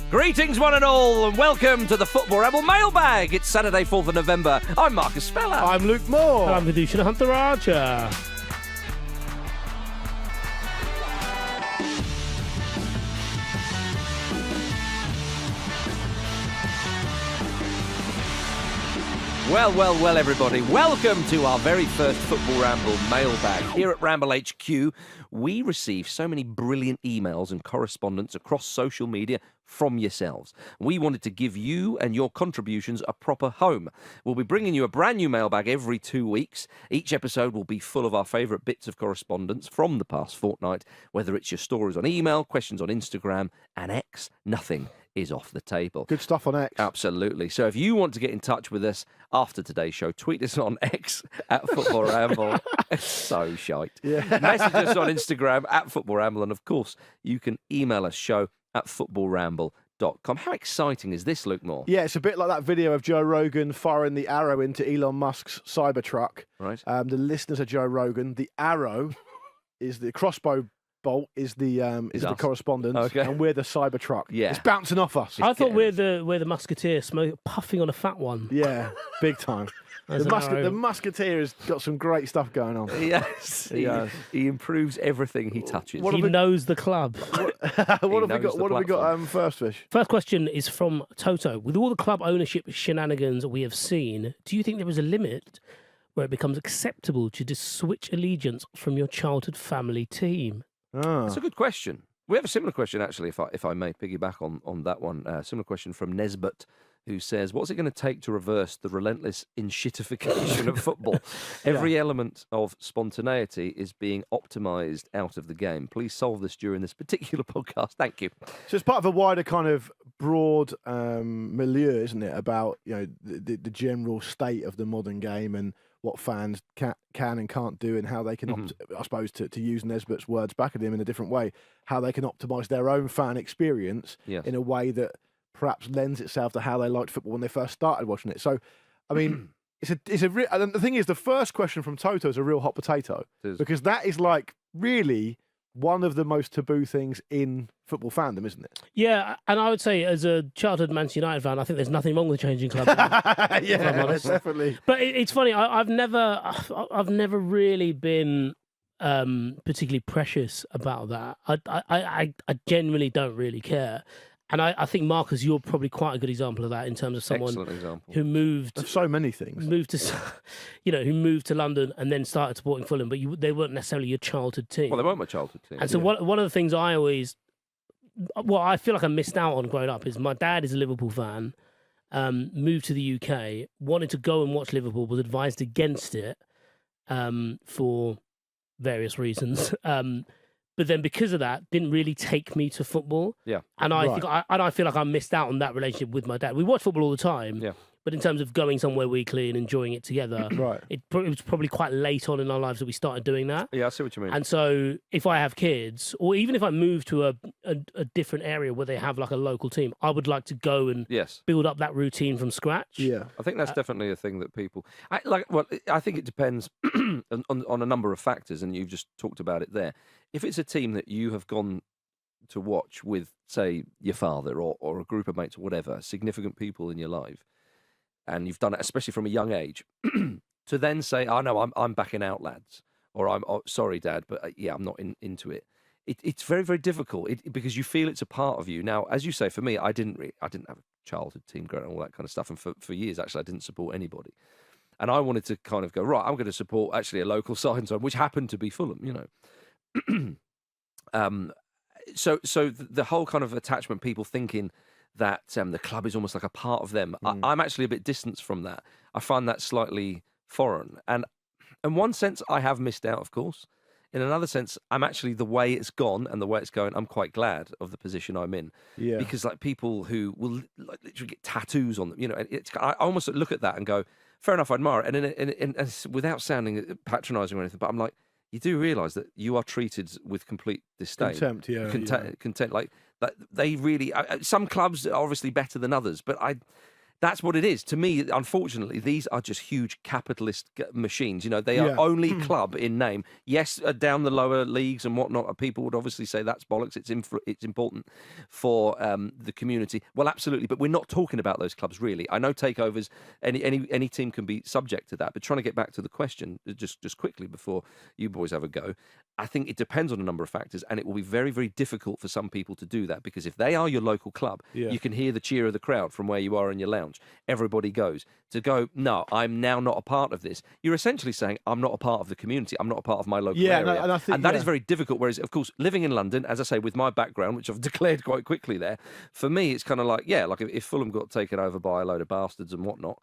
Greetings, one and all, and welcome to the Football Ramble Mailbag. It's Saturday, 4th of November. I'm Marcus Speller. I'm Luke Moore. And I'm Vish Hunter Archer. Well, everybody. Welcome to our very first Football Ramble Mailbag. Here at Ramble HQ, we receive so many brilliant emails and correspondence across social media from yourselves. We wanted to give you and your contributions a proper home. We'll be bringing you a brand new mailbag every 2 weeks. Each episode will be full of our favourite bits of correspondence from the past fortnight, whether it's your stories on email, questions on Instagram and X, nothing is off the table. Good stuff on X. Absolutely. So if you want to get in touch with us after today's show, tweet us on X at Football Ramble. So shite. Yeah. Message us on Instagram at Football Ramble. And of course, you can email us show@footballramble.com. How exciting is this, Luke Moore? Yeah, it's a bit like that video of Joe Rogan firing the arrow into Elon Musk's Cybertruck. Right. The listeners are Joe Rogan. The arrow is the crossbow bolt is the correspondence, Okay. and we're the Cybertruck. Yeah. It's bouncing off us. I thought we're the musketeer puffing on a fat one. Yeah, big time. The Musketeer has got some great stuff going on. Yes. He improves everything he touches. He knows the club. What have we got first, Vish? First question is from Toto. With all the club ownership shenanigans we have seen, do you think there is a limit where it becomes acceptable to just switch allegiance from your childhood family team? That's a good question. We have a similar question, actually, if I may piggyback on that one. Similar question from Nesbert, who says, what's it going to take to reverse the relentless enshittification of football? Every element of spontaneity is being optimised out of the game. Please solve this during this particular podcast. Thank you. So it's part of a wider kind of broad milieu, isn't it, about the general state of the modern game and what fans can and can't do, and how they can, I suppose, to use Nesbitt's words back at him in a different way, how they can optimise their own fan experience in a way that perhaps lends itself to how they liked football when they first started watching it. So, I mean, and the thing is, the first question from Toto is a real hot potato, because that is like really one of the most taboo things in football fandom, isn't it? Yeah, and I would say as a childhood Manchester United fan, I think there's nothing wrong with changing clubs. Yeah, definitely. But it's funny. I've never really been particularly precious about that. I genuinely don't really care. And I think, Marcus, you're probably quite a good example of that in terms of someone who moved. There's so many things. Who moved to London and then started supporting Fulham, but they weren't necessarily your childhood team. Well, they weren't my childhood team. And so one of the things I feel like I missed out on growing up is my dad is a Liverpool fan, moved to the UK, wanted to go and watch Liverpool, was advised against it for various reasons. But then because of that, didn't really take me to football. Yeah. And I feel like I missed out on that relationship with my dad. We watch football all the time. Yeah. But in terms of going somewhere weekly and enjoying it together, it was probably quite late on in our lives that we started doing that. Yeah, I see what you mean. And so if I have kids, or even if I move to a different area where they have like a local team, I would like to go and build up that routine from scratch. Yeah. I think that's definitely a thing that people... I think it depends on a number of factors, and you've just talked about it there. If it's a team that you have gone to watch with, say, your father or a group of mates or whatever, significant people in your life, and you've done it, especially from a young age, to then say, "Oh no, I'm backing out, lads," or "I'm sorry, Dad, but I'm not into it." It's very, very difficult because you feel it's a part of you. Now, as you say, for me, I didn't have a childhood team growing up, all that kind of stuff, and for years actually, I didn't support anybody. And I wanted to kind of go, right, I'm going to support actually a local side, which happened to be Fulham, So the whole kind of attachment, people thinking that the club is almost like a part of them. I'm actually a bit distant from that. I find that slightly foreign. And in one sense, I have missed out, of course. In another sense, I'm actually, the way it's gone and the way it's going, I'm quite glad of the position I'm in. Yeah. Because like people who will like literally get tattoos on them, I almost look at that and go, fair enough, I admire it. And without sounding patronising or anything, but I'm like, you do realise that you are treated with complete disdain. Contempt, Contempt, like that. They really, some clubs are obviously better than others, but That's what it is. To me, unfortunately, these are just huge capitalist machines. They are Yeah. only club in name. Yes, down the lower leagues and whatnot, people would obviously say that's bollocks. It's important for the community. Well, absolutely, but we're not talking about those clubs really. I know takeovers, any team can be subject to that. But trying to get back to the question, just quickly before you boys have a go, I think it depends on a number of factors, and it will be very, very difficult for some people to do that because if they are your local club, you can hear the cheer of the crowd from where you are in your lounge. Everybody goes. To go, no, I'm now not a part of this. You're essentially saying, I'm not a part of the community. I'm not a part of my local area. No, and I think, and that is very difficult. Whereas, of course, living in London, as I say, with my background, which I've declared quite quickly there, for me, it's kind of like, like if Fulham got taken over by a load of bastards and whatnot,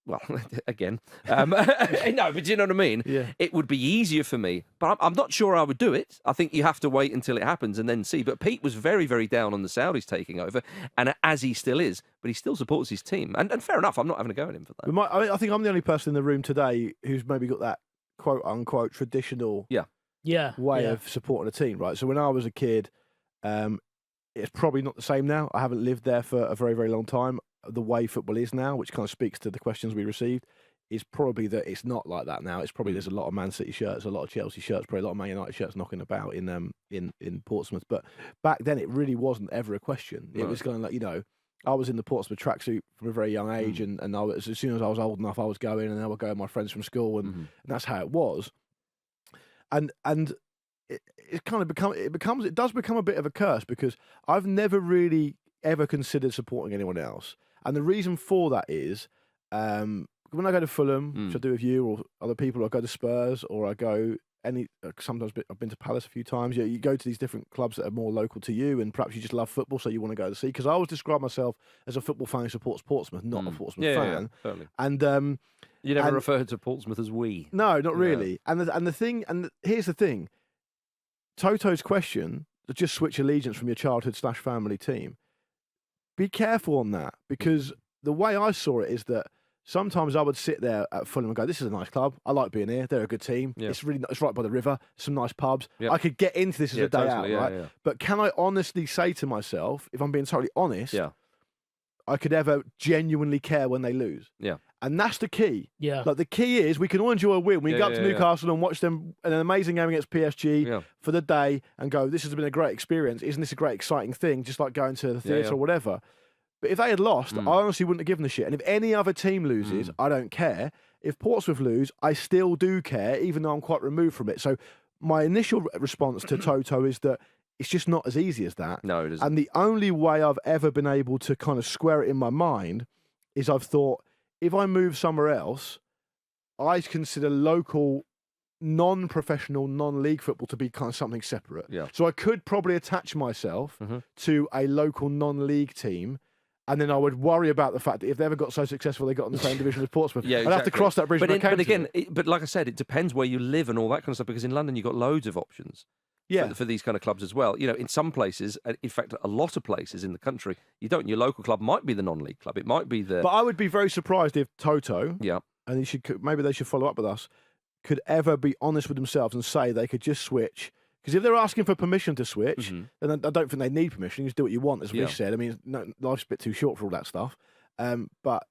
well, again, no, but do you know what I mean? Yeah. It would be easier for me, but I'm not sure I would do it. I think you have to wait until it happens and then see. But Pete was very, very down on the Saudis taking over, and as he still is, but he still supports his team. And fair enough, I'm not having a go at him for that. I think I'm the only person in the room today who's maybe got that quote-unquote traditional way of supporting a team, right? So when I was a kid, it's probably not the same now. I haven't lived there for a very, very long time. The way football is now, which kind of speaks to the questions we received, is probably that it's not like that now. It's probably there's a lot of Man City shirts, a lot of Chelsea shirts, probably a lot of Man United shirts knocking about in Portsmouth. But back then, it really wasn't ever a question. It was kind of like, I was in the Portsmouth tracksuit from a very young age, and I was, as soon as I was old enough, I was going, and I would go with my friends from school, and that's how it was. And it does become a bit of a curse because I've never really ever considered supporting anyone else. And the reason for that is when I go to Fulham, which I do with you or other people, I go to Spurs or I go sometimes I've been to Palace a few times. You go to these different clubs that are more local to you, and perhaps you just love football, so you want to go to see. Because I always describe myself as a football fan who supports Portsmouth, not a Portsmouth fan. Yeah, totally. And you never referred to Portsmouth as we. No, not really. And here's the thing: Toto's question, to just switch allegiance from your childhood/family team. Be careful on that, because the way I saw it is that sometimes I would sit there at Fulham and go, "This is a nice club. I like being here. They're a good team. Yeah. It's right by the river. Some nice pubs. Yep. I could get into this as a day totally, out, right?" Yeah. But can I honestly say to myself, if I'm being totally honest, I could ever genuinely care when they lose? Yeah. And that's the key. Yeah. Like the key is we can all enjoy a win. We can go up to Newcastle and watch them an amazing game against PSG for the day and go, "This has been a great experience. Isn't this a great exciting thing?" Just like going to the theatre or whatever. But if they had lost, I honestly wouldn't have given a shit. And if any other team loses, I don't care. If Portsmouth lose, I still do care, even though I'm quite removed from it. So my initial response to Toto is that it's just not as easy as that. No, it isn't. And the only way I've ever been able to kind of square it in my mind is I've thought, if I move somewhere else, I consider local non-professional, non-league football to be kind of something separate. Yeah. So I could probably attach myself to a local non-league team, and then I would worry about the fact that if they ever got so successful they got in the same division as Portsmouth, I'd have to cross that bridge when I came to it. But like I said, it depends where you live and all that kind of stuff, because in London you've got loads of options for these kind of clubs as well. In some places, in fact, a lot of places in the country, you don't. Your local club might be the non-league club. It might be the... But I would be very surprised if Toto, and maybe they should follow up with us, could ever be honest with themselves and say they could just switch. Because if they're asking for permission to switch, then I don't think they need permission. You just do what you want, as Vish said. I mean, life's a bit too short for all that stuff. But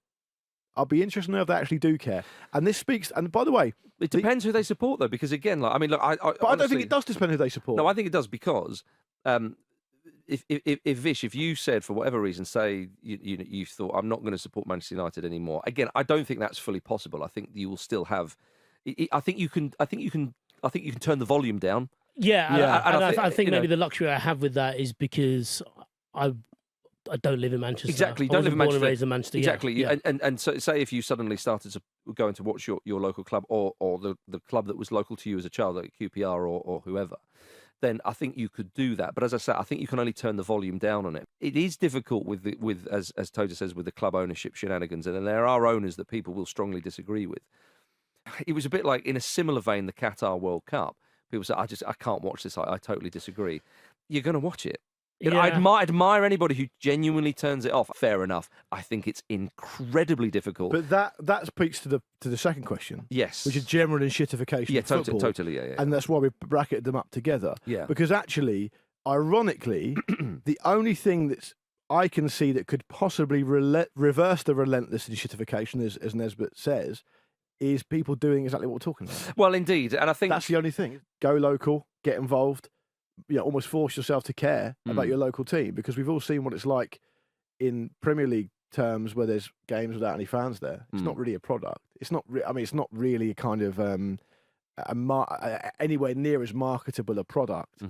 I'll be interested to know if they actually do care. And this speaks. And by the way, it depends who they support, though. Because again, look, but honestly, I don't think it does depend who they support. No, I think it does, because if Vish, if you said for whatever reason, say you thought, I'm not going to support Manchester United anymore. Again, I don't think that's fully possible. I think you will still have. I think you can turn the volume down. Yeah. I think maybe the luxury I have with that is because I don't live in Manchester. Exactly, you don't live in Manchester. Born and raised in Manchester. Exactly, yeah. And so say if you suddenly started to go to watch your local club or the club that was local to you as a child, like QPR or whoever, then I think you could do that. But as I said, I think you can only turn the volume down on it. It is difficult with as Toto says, with the club ownership shenanigans, and then there are owners that people will strongly disagree with. It was a bit like, in a similar vein, the Qatar World Cup. People say, I can't watch this. I totally disagree. You're going to watch it. I admire anybody who genuinely turns it off. Fair enough. I think it's incredibly difficult. But that speaks to the second question. Yes. Which is general enshittification of football. Totally, yeah. And that's why we bracketed them up together. Yeah. Because actually, ironically, the only thing that's I can see that could possibly reverse the relentless enshittification, as Nesbitt says, is people doing exactly what we're talking about. Well, indeed, and I think That's the only thing. Go local, get involved, almost force yourself to care about your local team, because we've all seen what it's like in Premier League terms where there's games without any fans there. It's not really a product. It's not. It's not really a kind of anywhere near as marketable a product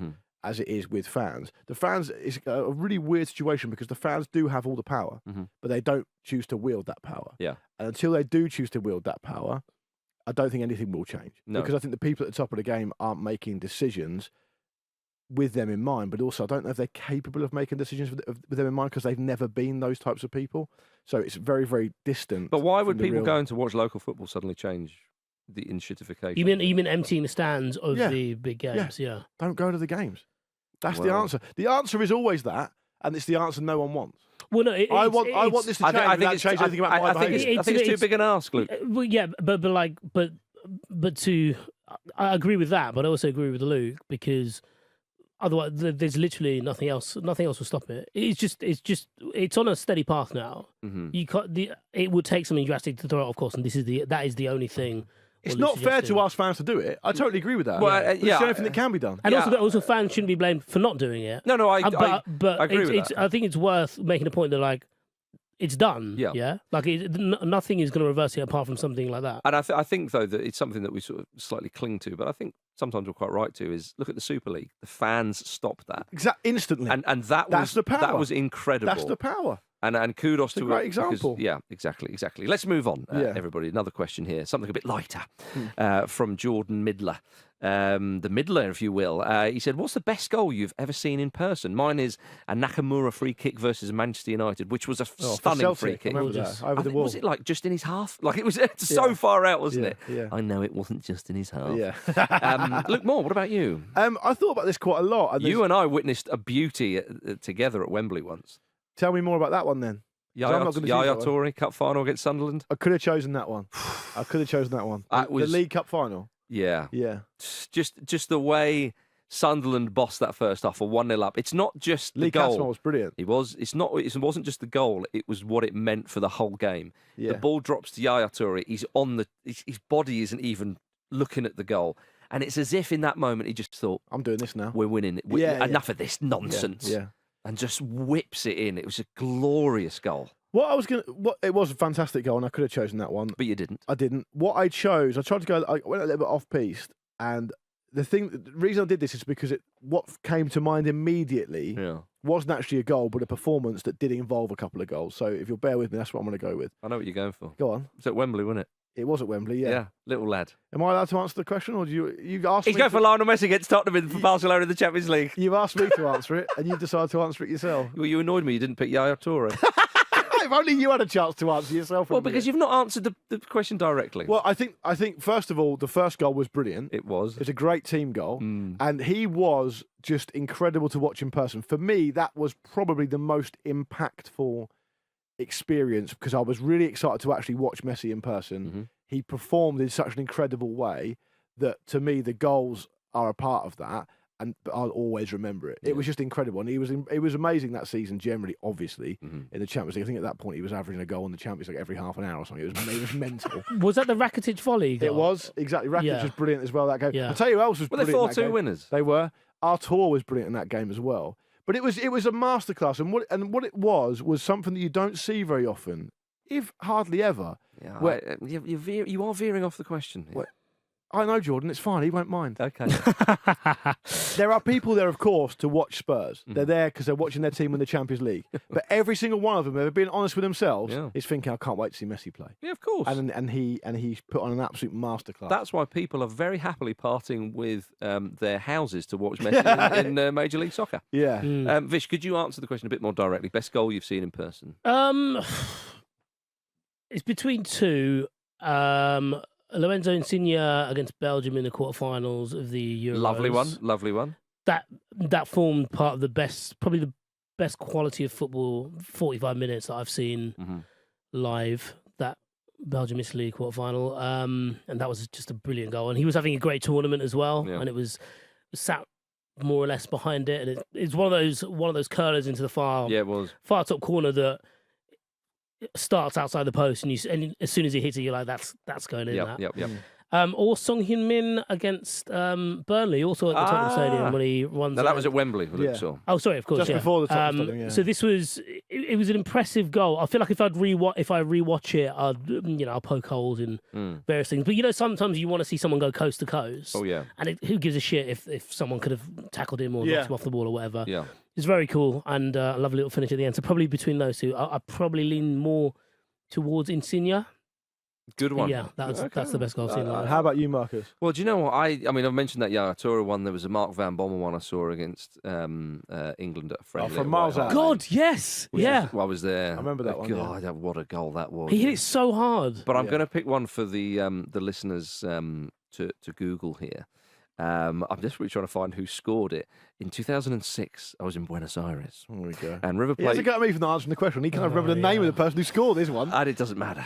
as it is with fans. The fans is a really weird situation because the fans do have all the power, but they don't choose to wield that power. Yeah. And until they do choose to wield that power, I don't think anything will change. No. Because I think the people at the top of the game aren't making decisions with them in mind, but also I don't know if they're capable of making decisions with them in mind because they've never been those types of people. So it's very, very distant. But why would people going to watch local football suddenly change the enshittification? You mean emptying the stands of the big games? Yeah. Don't go to the games. That's the answer. The answer is always that, and it's the answer no one wants. Well, no, I want this to change. I think it's change anything about my behaviour. I think it's too big an ask, Luke. Well, yeah, but I agree with that, but I also agree with Luke because otherwise there's literally nothing else. Nothing else will stop it. It's on a steady path now. You can't. It would take something drastic to throw it off course, and that is the only thing. It's not fair to ask fans to do it. I totally agree with that. Well, it's the only thing that can be done. And also fans shouldn't be blamed for not doing it. No, I agree with that. I think it's worth making a point that it's done. Yeah. Nothing is going to reverse it apart from something like that. And I think though that it's something that we sort of slightly cling to, but I think sometimes we're quite right to is look at the Super League. The fans stopped that instantly, and that's the power. That was incredible. That's the power. And kudos to a great example. Yeah, exactly. Let's move on, everybody. Another question here, something a bit lighter, from Jordan Midler, the Midler, if you will. He said, "What's the best goal you've ever seen in person?" Mine is a Nakamura free kick versus Manchester United, which was a stunning free kick. Over the wall. Was it like just in his half? Like it was so far out, wasn't it? Yeah. I know it wasn't just in his half. Yeah. Luke Moore, what about you? I thought about this quite a lot. You and I witnessed a beauty together at Wembley once. Tell me more about that one then. Yaya Toure, Cup final against Sunderland. I could have chosen that one. The League Cup final. Yeah. Yeah. Just the way Sunderland bossed that first half for 1-0 up. It's not just the League goal. Cup final was brilliant. It wasn't just the goal. It was what it meant for the whole game. Yeah. The ball drops to Yaya Toure. His body isn't even looking at the goal. And it's as if in that moment he just thought, I'm doing this now. We're winning. Enough of this nonsense. Yeah. And just whips it in. It was a glorious goal. It was a fantastic goal, and I could have chosen that one. But you didn't. I didn't. What I chose, I went a little bit off piste, and the reason I did this is because what came to mind immediately wasn't actually a goal, but a performance that did involve a couple of goals. So if you'll bear with me, that's what I'm going to go with. I know what you're going for. Go on. It's at Wembley, wasn't it? It was at Wembley, yeah. Yeah, little lad. Am I allowed to answer the question, or do you asked me? He's going for Lionel Messi against Tottenham for Barcelona in the Champions League. You've asked me to answer it, and you decided to answer it yourself. Well, you annoyed me. You didn't pick Yaya Toure. If only you had a chance to answer yourself. Well, because you've not answered the question directly. Well, I think first of all, the first goal was brilliant. It was. It was a great team goal, and he was just incredible to watch in person. For me, that was probably the most impactful experience because I was really excited to actually watch Messi in person. He performed in such an incredible way that, to me, the goals are a part of that, and I'll always remember it. It was just incredible, and it was amazing that season generally, obviously, in the Champions League. I think at that point he was averaging a goal in the Champions League every half an hour or something. It was mental. Was that the Rakitic volley goal? It was, exactly. Rakitic was brilliant as well that game. Yeah. I'll tell you who else was brilliant. Were they 4-2 winners? They were. Artur was brilliant in that game as well. But it was a masterclass, and what it was something that you don't see very often, if hardly ever. Yeah, you are veering off the question. I know, Jordan. It's fine. He won't mind. Okay. There are people there, of course, to watch Spurs. They're there because they're watching their team win the Champions Legue. But every single one of them, if they're being honest with themselves, is thinking, I can't wait to see Messi play. Yeah, of course. And he's put on an absolute masterclass. That's why people are very happily parting with their houses to watch Messi in Major League Soccer. Yeah. Vish, could you answer the question a bit more directly? Best goal you've seen in person? It's between two. Lorenzo Insigne against Belgium in the quarterfinals of the Euros. Lovely one. That formed part of probably the best quality of football, 45 minutes that I've seen live. That Belgium-Italy quarterfinal, and that was just a brilliant goal. And he was having a great tournament as well. Yeah. And it was sat more or less behind it, and it's one of those curlers into the far Yeah, it was. far top corner that starts outside the post, and as soon as he hits it, you're like, that's going in. Yep. Or Song Hyun-min against Burnley, also at the Tottenham Stadium when he runs. No, that was at Wembley. Yeah. Oh, sorry, of course, Just before the Tottenham Stadium, yeah. So this was it was an impressive goal. I feel like if I rewatch it, I'll poke holes in various things. But sometimes you want to see someone go coast to coast. Oh yeah. And who gives a shit if someone could have tackled him or knocked him off the ball or whatever. Yeah. It's very cool and a lovely little finish at the end. So probably between those two, I probably lean more towards Insigne. Good one. Yeah, that's the best goal I've seen. How about you, Marcus? Well, do you know what? I mean, I've mentioned that Yaya Toure one. There was a Mark Van Bommel one I saw against England at a friendly. From miles out. God, yes. Yeah. I was there. I remember that one. God, what a goal that was. He hit it so hard. But I'm going to pick one for the listeners to Google here. I'm desperately trying to find who scored it. In 2006, I was in Buenos Aires. There we go. And River He hasn't Plate... got me from answering the question. He can't remember the name of the person who scored this one. And it doesn't matter.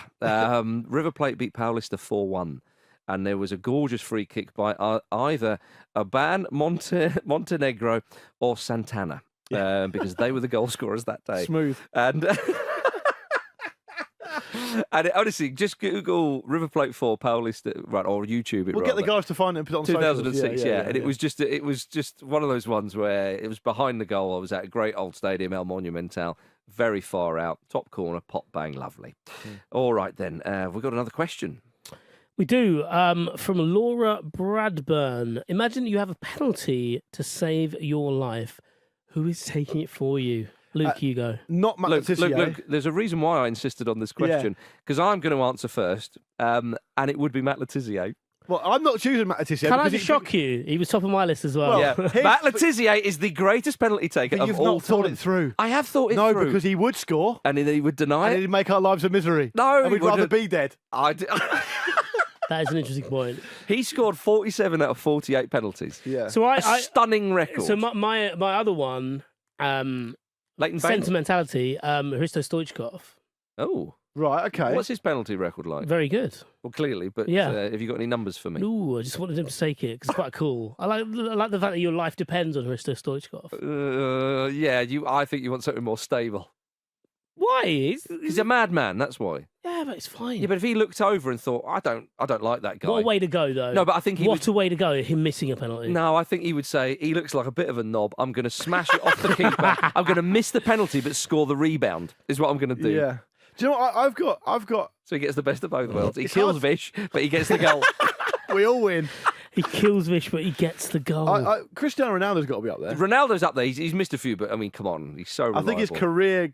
River Plate beat Paulista 4-1. And there was a gorgeous free kick by either Aban Montenegro or Santana. Because they were the goal scorers that day. Smooth. And... And honestly, just Google River Plate 4 Paulista, right, or YouTube it. We'll get the guys to find it and put it on 2006, socials. and it was just one of those ones where it was behind the goal. I was at a great old stadium, El Monumental, very far out, top corner, pop bang, lovely. All right then, we've got another question. We do. From Laura Bradburn. Imagine you have a penalty to save your life. Who is taking it for you? Luke, you go. Not Matt Letizia. Look, there's a reason why I insisted on this question, because I'm going to answer first, and it would be Matt Letizia. Well, I'm not choosing Matt Letizia. Can I just shock you? He was top of my list as well. Matt Letizia is the greatest penalty taker but of you've all not thought time. it through. I have thought it through. No, because he would score. And then he would deny And it. it'd make our lives a misery. No, and we'd rather be dead. That is an interesting point. He scored 47 out of 48 penalties. Yeah. So a stunning record. So my other one, Leighton Baines. sentimentality, Hristo Stoichkov. Oh. Right, okay. What's his penalty record like? Very good. Well, clearly, but Yeah. Have you got any numbers for me? Ooh, I just wanted him to take it because it's quite cool. I like the fact that your life depends on Hristo Stoichkov. I think you want something more stable. Why? He's a madman, that's why. Yeah, but it's fine. Yeah, but if he looked over and thought, I don't like that guy. What a way to go, though. No, but I think a way to go, him missing a penalty. No, I think he would say, he looks like a bit of a knob. I'm going to smash it off the keeper. I'm going to miss the penalty but score the rebound, is what I'm going to do. Yeah. Do you know what? I've got... So he gets the best of both worlds. He kills Vish, but he gets the goal. We all win. He kills Vish, but he gets the goal. Cristiano Ronaldo's got to be up there. Ronaldo's up there. He's missed a few, but I mean, come on. He's so reliable. I think his career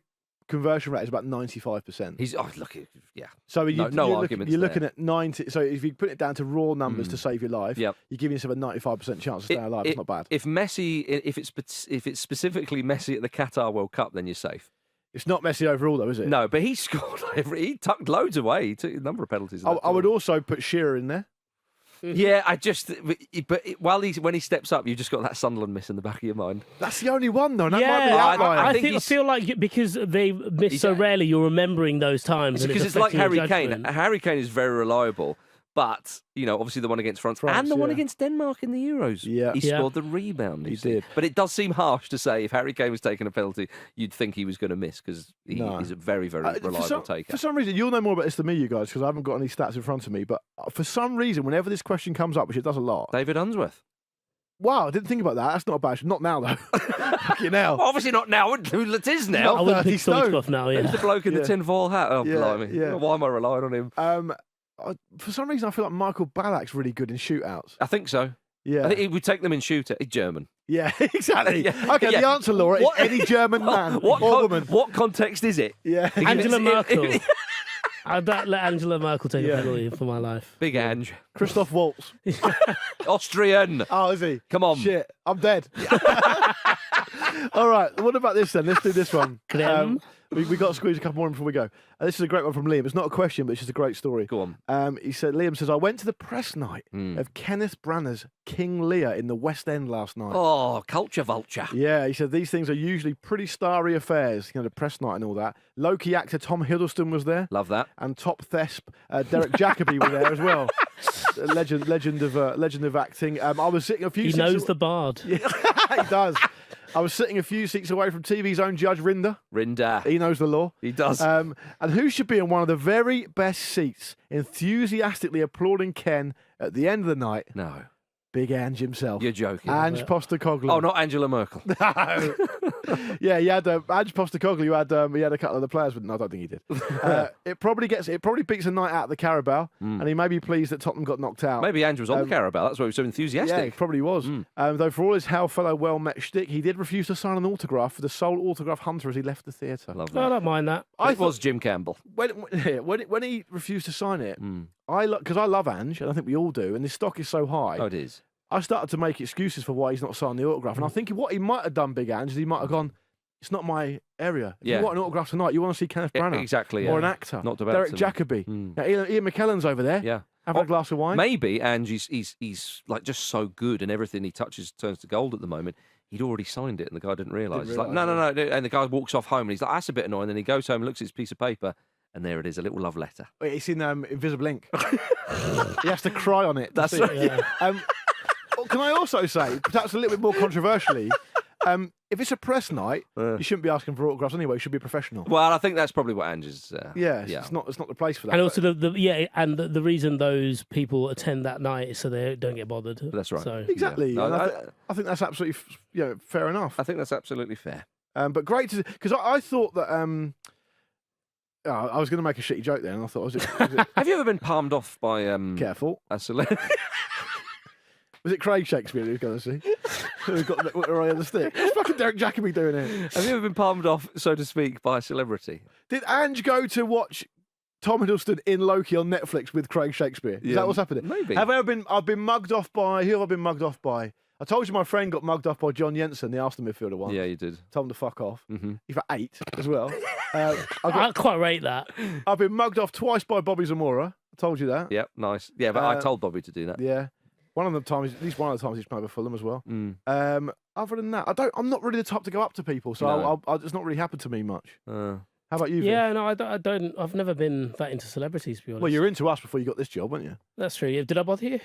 conversion rate is about 95%. Yeah. So no arguments you're looking at 90. So if you put it down to raw numbers to save your life, Yep. you're giving yourself a 95% chance of staying alive. It's not bad. If it's specifically Messi at the Qatar World Cup, then you're safe. It's not Messi overall, though, is it? No, but he scored. He tucked loads away. He took a number of penalties. I would also put Shearer in there. Yeah, when he steps up, you've just got that Sunderland miss in the back of your mind. That's the only one, though. And that yeah, might be the outlier. I feel like because they miss so rarely, you're remembering those times. Because it's like Harry Kane. Harry Kane is very reliable. But, obviously the one against France and the one against Denmark in the Euros. Yeah. He scored the rebound. He did. But it does seem harsh to say if Harry Kane was taking a penalty, you'd think he was going to miss because he is a very, very reliable taker. For some reason, you'll know more about this than me, you guys, because I haven't got any stats in front of me. But for some reason, whenever this question comes up, which it does a lot. David Unsworth. Wow, I didn't think about that. That's not a bad. Not now, though. Fucking hell. Well, obviously not now. Who it is now? I wouldn't pick Stoichkov now, yeah. Who's the bloke in the tinfoil hat? Oh, blimey. Yeah. Why am I relying on him? For some reason, I feel like Michael Ballack's really good in shootouts. I think so. Yeah. I think he would take them in shooter. He's German. Yeah, exactly. Yeah. Okay, the answer, Laura, is any German man or woman. What context is it? Yeah. Angela Merkel. I'd let Angela Merkel take a penalty for my life. Big Ange. Christoph Waltz. Austrian. Oh, is he? Come on. Shit, I'm dead. All right, what about this then? Let's do this one. We got to squeeze a couple more in before we go. This is a great one from Liam. It's not a question, but it's just a great story. Go on. Liam says, I went to the press night of Kenneth Branagh's King Lear in the West End last night. Oh, culture vulture. Yeah, he said these things are usually pretty starry affairs, the press night and all that. Loki actor Tom Hiddleston was there. Love that. And top thesp Derek Jacobi were there as well. Legend of acting. I was sitting a few. He knows the bard. Yeah, he does. I was sitting a few seats away from TV's own Judge Rinder. He knows the law. He does. And who should be in one of the very best seats, enthusiastically applauding Ken at the end of the night? No. Big Ange himself. You're joking. Ange Postecoglou. Oh, not Angela Merkel. No. Yeah, he had Ange Postecoglou. He had a couple of the players, but no, I don't think he did. It probably beats a night out at the Carabao, and he may be pleased that Tottenham got knocked out. Maybe Ange was on the Carabao. That's why he was so enthusiastic. Yeah, he probably was. Though for all his how fellow well-met shtick, he did refuse to sign an autograph for the sole autograph hunter as he left the theatre. Love that. I don't mind that. It was Jim Campbell. When he refused to sign it, because I love Ange, and I think we all do, and his stock is so high. Oh, it is. I started to make excuses for why he's not signed the autograph. And I think what he might have done, Big Ange, is he might have gone, it's not my area. If you want an autograph tonight, you want to see Kenneth Branagh. Exactly, Or an actor. Not Derek Jacobi. Now, Ian McKellen's over there. Yeah. Having a glass of wine. Maybe Ange, he's like just so good and everything he touches turns to gold at the moment. He'd already signed it and the guy didn't realise. He's like, no. And the guy walks off home and he's like, that's a bit annoying. Then he goes home and looks at his piece of paper and there it is, a little love letter. It's in invisible ink. He has to cry on it. That's right. Yeah. Can I also say, perhaps a little bit more controversially, if it's a press night, you shouldn't be asking for autographs anyway. You should be a professional. Well, I think that's probably what Ange is. It's not the place for that. And also the reason those people attend that night is so they don't get bothered. That's right. So, exactly. Yeah. No, I think that's absolutely fair enough. I think that's absolutely fair. But great to because I thought that. I was going to make a shitty joke there, and I thought, was it... Have you ever been palmed off by Careful. a celebrity? Was it Craig Shakespeare who was going to see? Who got the right on the stick? What's fucking Derek Jacobi doing here? Have you ever been palmed off, so to speak, by a celebrity? Did Ange go to watch Tom Hiddleston in Loki on Netflix with Craig Shakespeare? Is that what's happening? Maybe. Have I ever been? I've been mugged off by. Who have I been mugged off by? I told you my friend got mugged off by John Jensen, the Arsenal midfielder once. Yeah, you did. Told him to fuck off. Mm-hmm. He's for 8 as well. I quite rate that. I've been mugged off twice by Bobby Zamora. I told you that. Yep, nice. Yeah, but I told Bobby to do that. Yeah. One of the times, at least one of the times he's played for Fulham as well. Other than that, I'm not really the type to go up to people, so it's not really happened to me much. How about you? Yeah, no, I don't. I've never been that into celebrities, to be honest. Well, you were into us before you got this job, weren't you? That's true. Yeah. Did I bother you?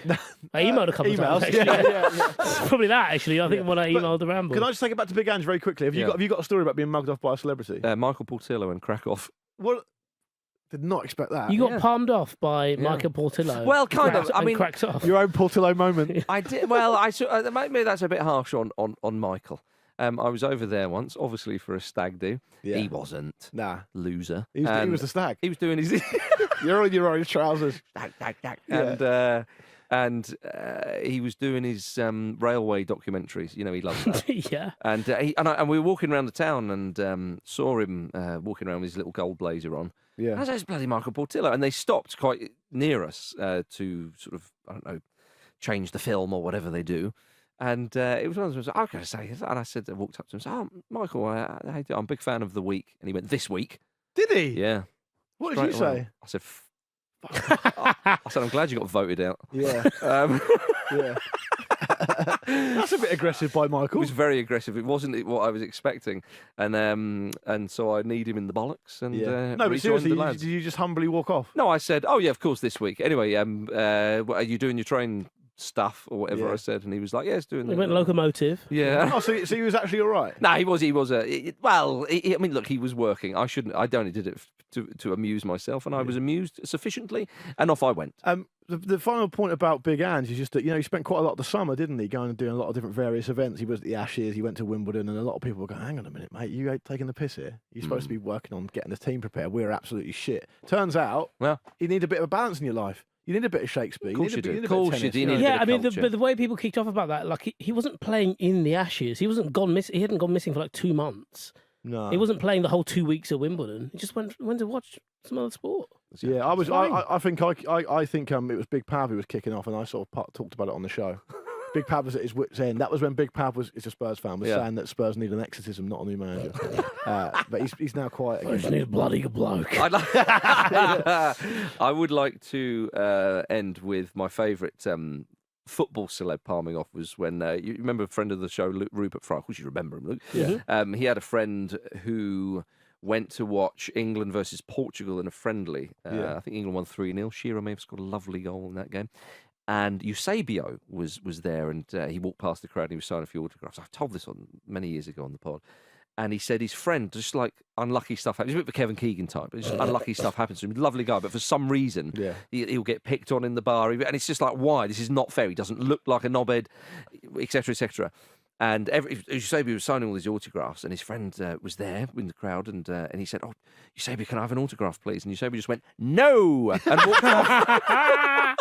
I emailed a couple of times. Actually. Yeah. Probably that, actually. I think when I emailed the Ramble. Can I just take it back to Big Ange very quickly? Have you got a story about being mugged off by a celebrity? Michael Portillo and Krakow. What? Did not expect that. You got palmed off by Michael Portillo. Well, kind of. I mean, cracked off. Your own Portillo moment. I did. Well, maybe that's a bit harsh on Michael. I was over there once, obviously for a stag do. Yeah. He wasn't. Nah. Loser. He was the stag. He was doing his... You're in your orange trousers. Yeah. And he was doing his railway documentaries. You know, he loves that. Yeah. And we were walking around the town and saw him walking around with his little gold blazer on. Yeah. And I said, it's bloody Michael Portillo. And they stopped quite near us to sort of, I don't know, change the film or whatever they do. And it was one of those, I'm going to say, and I said, I walked up to him and said, oh, Michael, I'm a big fan of The Week. And he went, this week? Did he? Yeah. What did you say? I said, I said, I'm glad you got voted out. Yeah. Yeah. That's a bit aggressive by Michael. It was very aggressive. It wasn't what I was expecting. And so I need him in the bollocks. And no, but seriously, did you just humbly walk off? No, I said, oh, yeah, of course, this week. Anyway, are you doing your train stuff or whatever I said? And he was like, yeah, it's doing that. He went locomotive. Yeah. Oh, so he was actually all right? No, he was. I mean, look, he was working. I only did it to amuse myself, and I was amused sufficiently, and off I went. The final point about Big Ange is just that, he spent quite a lot of the summer, didn't he, going and doing a lot of different various events. He was at the Ashes, he went to Wimbledon, and a lot of people were going, hang on a minute, mate, you ain't taking the piss here. You're supposed to be working on getting the team prepared. We're absolutely shit. Turns out, you need a bit of a balance in your life. You need a bit of Shakespeare. Of course you do. Of course you do. Yeah, I mean, the way people kicked off about that, like he wasn't playing in the Ashes. He wasn't gone missing. He hadn't gone missing for like 2 months. No, he wasn't playing the whole 2 weeks at Wimbledon. He just went to watch some other sport. Yeah, I think it was Big Pav who was kicking off, and I sort of talked about it on the show. Big Pav was at his wit's end. That was when Big Pav is a Spurs fan, was Yeah. saying that Spurs need an exorcism, not a new manager. But he's now quiet I just again. need a bloody good bloke. I would like to end with my favourite football celeb palming off was when you remember a friend of the show, Rupert Fry. Of course, you remember him, Luke. Yeah. He had a friend who went to watch England versus Portugal in a friendly. Yeah. I think England won 3-0. Shearer may have scored a lovely goal in that game. And Eusebio was there, and he walked past the crowd and he was signing a few autographs. I've told this on many years ago on the pod. And he said his friend, just like unlucky stuff happens. He's a bit of a Kevin Keegan type, but just unlucky stuff happens to him. Lovely guy, but for some reason, he'll get picked on in the bar. And it's just like, why? This is not fair. He doesn't look like a knobhead, etc., etc. And Eusebio was signing all these autographs, and his friend was there in the crowd, and he said, "Oh, Eusebio, can I have an autograph, please?" And Eusebio just went, "No," and walked off.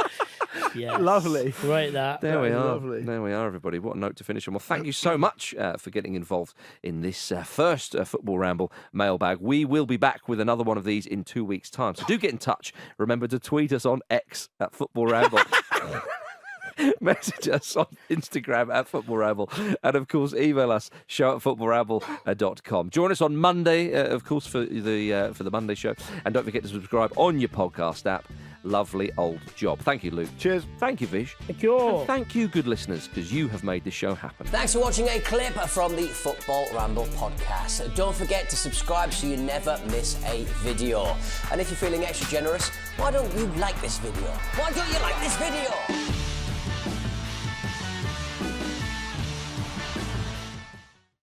Yes. Lovely. Right, that. There we is are. lovely. There we are, everybody. What a note to finish on. Well, thank you so much for getting involved in this first Football Ramble mailbag. We will be back with another one of these in 2 weeks' time. So do get in touch. Remember to tweet us on X at Football Ramble. Message us on Instagram at Football Ramble. And, of course, email us, show@footballramble.com. Join us on Monday, of course, for the Monday show. And don't forget to subscribe on your podcast app. Lovely old job. Thank you, Luke. Cheers. Thank you, Vish. Thank you. And thank you, good listeners, because you have made this show happen. Thanks for watching a clip from the Football Ramble podcast. Don't forget to subscribe so you never miss a video. And if you're feeling extra generous, why don't you like this video? Why don't you like this video?